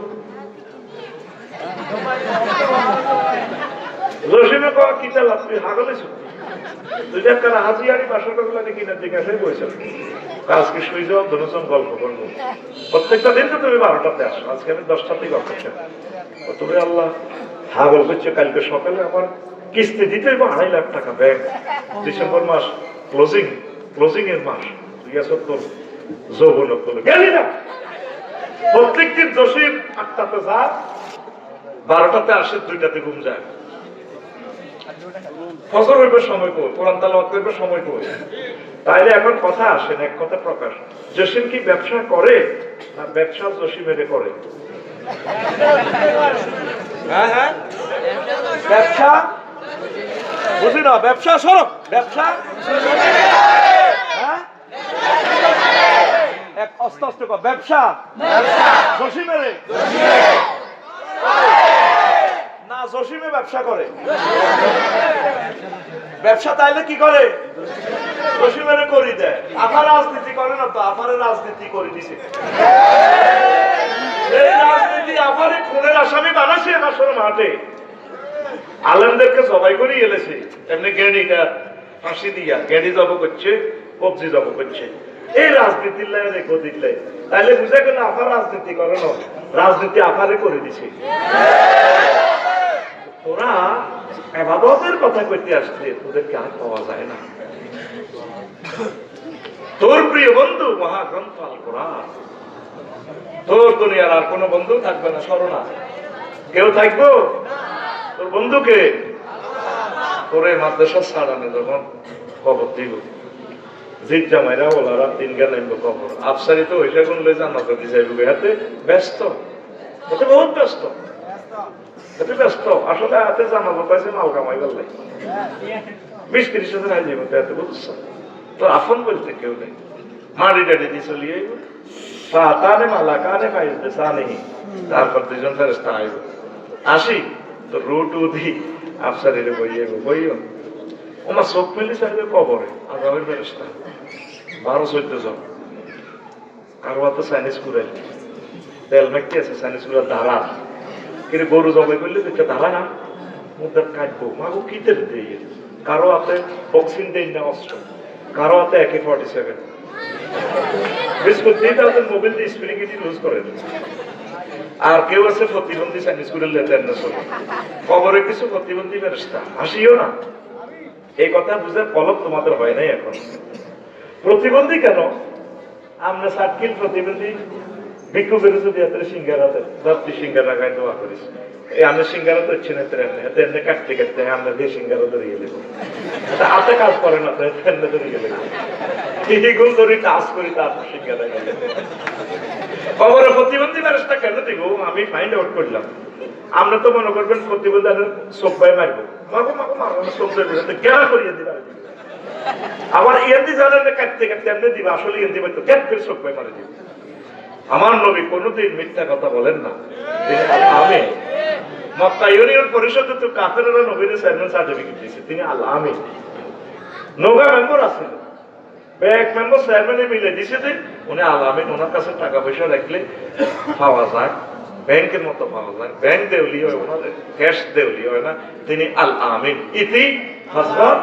রসিমে কয়া কিতা লাভ, হাগলে ছুটি দুইটা কারা হাজিয়ারি বাসর গুলা কিনা জিজ্ঞাসা বইছিল। আজকে শুই যাও, দুজন গল্প করবো। প্রত্যেকটা দিন তো তুমি 12টাতে আসো, আজকে আমি 10টাতেই গল্প করছি। তুমি আল্লাহ হাগল করছে, কালকে সকালে আমার কিস্তি দিতে 2.5 লাখ টাকা ব্যাংক। ডিসেম্বর মাস ক্লোজিং এর মাস। ঠিক আছে, তোর যৌবন গেলি না। প্রত্যেকদিন জসিম 8টাতে যা, 12টাতে আসে, 2টাতে ঘুম যায়। ফজর হইবে সময় কই, কোরআন তেলাওয়াত করবে সময় কই। তাইলে এখন কথা আসেন, এক কথা প্রকাশ, জসিম কি ব্যবসা করে না ব্যবসা জসিমের করে? হ্যাঁ হ্যাঁ, ব্যবসা বুঝি না, ব্যবসা সরব, ব্যবসা হ্যাঁ, এক আস্তে আস্তে কর, ব্যবসা জসিমের না জসিমে ব্যবসা করে? ব্যবসা তাইলে কি করে? জসিমের করি দেয়। আফার রাজনীতি করে না তো, আফারের রাজনীতি করে দিছে। এই রাজনীতি আফারে খুনের আসামি বানাইছে মাসের মাঠে, আলেমদেরকে সবাই করে এলেছে। এমনি গেড়িটা ফাঁসি দিয়া গেড়ি জব করছে, কবজি জব করছে। এই রাজনীতির লাই রেখো দিলে তাইলে বুঝা গেল আফার রাজনীতি করে না, রাজনীতি আফারে করে দিছে। তোরা ইবাদতের কথা কইতে আসলে তোদেরকে আর পাওয়া যায় না। তোর প্রিয় বন্ধু মহাগ্রন্থ আল কোরআন, তোর দুনিয়ার আর কোনো বন্ধু থাকবে না। স্মরণা কেউ থাকবো? তোর বন্ধুকে তোরে মাদ্রাসা ছাড়ানো যখন খবর দিব, জিত জামাইরা ওলারা 3 গা নামবো খবর, আফসারি তো ওইটা গুনলে জান্নাত হতে যাইব। হাতে ব্যস্ত, হাতে বহুত ব্যস্ত, হাতে ব্যস্ত। আসলে হাতে জানাবো পাইছে মাল কামাই গেল 20-30 হাজার আই যাবো। এত বুঝছ, তোর আপন বলতে কেউ নেই। মারি ডাডি দিয়ে চলি আইব, তানে মালা কানে পাইবে সানি, তারপর 2জন ফেরেশতা আইব। আসি তো রুটু দি আফসারিরে বইয়াইব, বইও আমার চোখ মেলি চাইবে কবরে আজাবের ফেরেশতা 12-14 জন। আর তো চাইনিজ কুড়াই তেল মেখতে আছে, চাইনিজ কুড়া ধারা কিন্তু গরু জবাই করলে দেখতে দাঁড়া না মুদ্রা কাটবো মাগো কিতে দিয়ে কারো হাতে বক্সিং দেন না অস্ত্র, কারো হাতে AK-47 বিস্কুট দিয়ে তাদের মোবাইল দিয়ে স্প্রিং ইট ইউজ করেন। আর কেউ আছে প্রতিবন্ধী চাইনিজ স্কুলের লেতেন না শোনে খবরে কিছু প্রতিবন্ধী ফেরেশতা হাসিও না। এই কথা বুঝে পলক তোমাদের হয় নাই এখন। প্রতিবন্ধী কেন? আমরা সাতকিল প্রতিবন্ধী ভিক্ষু বেরোছে দিয়ে সিঙ্গারাতে ধরতি সিঙ্গারা গায়ে দোয়া করিস এই আমরা সিঙ্গারা তো হচ্ছে না তেমনি কাটতে কাটতে আমরা দিয়ে সিঙ্গারা ধরিয়ে দেবো হাতে কাজ করে না তেমনি ধরিয়ে দেবো গুণ ধরি টাচ করি তারপর সিঙ্গারা গেলে খবরে প্রতিবন্ধী মানুষটা কেন দিব আমি ফাইন্ড আউট করলাম। আমরা তো মনে করবেন প্রতিবন্ধী চোখ ভাই মারবো মাগো মাগো মারবো চোখ গেলা করিয়ে দিবা আবার ইয়েন্দি জানেন কাটতে কাটতে এমনি দিবা আসলে ইয়েন্দি তো ক্যাট করে চোখ ভাই মারে দিব। আমার নবী কোনদিন মিথ্যা কথা বলেন না। তিনি আমি মক্কা ইউনিয়ন পরিষদে তো কাফেররা নবীর চেয়ারম্যান সার্টিফিকেট দিয়েছে, তিনি আল্লাহ আমি নৌকা মেম্বার আছেন ব্যাংক মেম্বার চেয়ারম্যানে মিলে দিছে যে উনি আলামিন, ওনার কাছে টাকা পয়সা রাখলে পাওয়া যায় ব্যাংকের মতো পাওয়া যায়, ব্যাংক দেউলি হয় ওনাদের ক্যাশ দেউলি হয় না, তিনি আল আমিন ইতি হাসবান